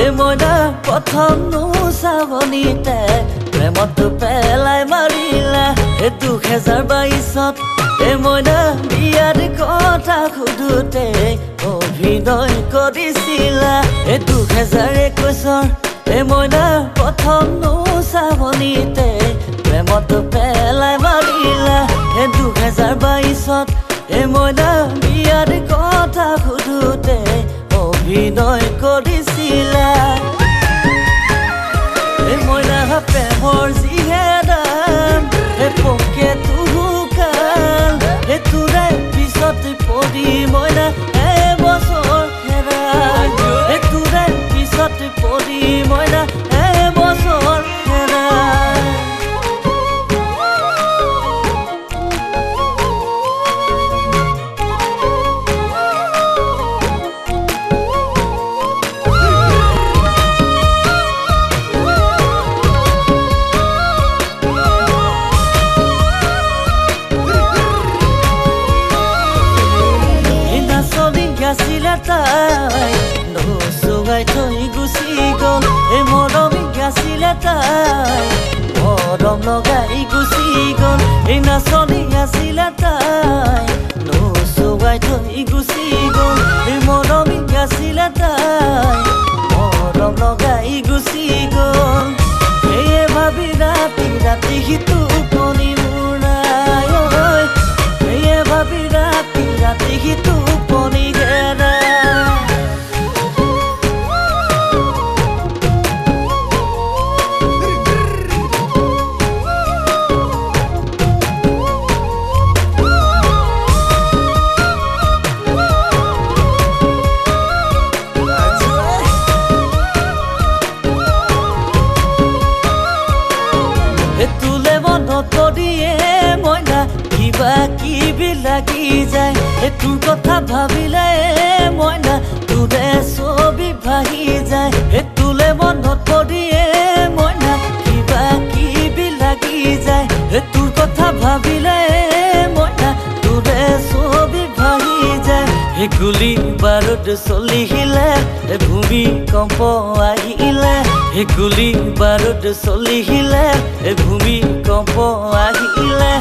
মইনা প্ৰথম চাবনিতে প্ৰেমত পেলাই মাৰিলা 2022ত মইনা বিয়াৰ কথা সুধোতে অভিনয় কৰিছিলা 2021ৰ মইনা প্ৰথম চাবনিতে প্ৰেমত পেলাই মাৰিলা 2022ত মইনা বিয়াৰ কথা সুধোতে অভিনয় কৰিছিলা মইনা প্ৰেমৰ যিহে দাম পকে তুহুকাল তোৰে পিছত পৰি মইনা এবছৰ হেৰাই তোৰে পিছত পৰি মইনা এবছৰ হেৰাই আছিলে তাই নচুৱাই থৈ গুচি গ'ল মৰমী আছিলে তাই মৰম লগাই গুচি গ'ল নাচনী আছিলে তাই নচুৱাই থৈ গুচি গ'ল মৰমী আছিলে তাই মৰম লগাই গুচি গ'ল সেয়ে ভাবি ৰাতি ৰাতি সিটো টোপনি উৰাই সেয়ে ভাবি ৰাতি ৰাতি সিটো টোপনি তোলে মনত দিয়ে মইনা কিবা কিবি লাগি যায় তোৰ কথা ভাবিলে মইনা তোৰে ছবি ভাহি যায় তোলে মনত দিয়ে মইনা কিবা কিবি লাগি যায় তোৰ কথা ভাবিলে মইনা তোৰে ছবি ভাহি যায় গুলি বাৰুদ চলিলে ভূমিকম্প আহিলে গুলি বাৰুদ চলিলে ভূমিকম্প আহিলে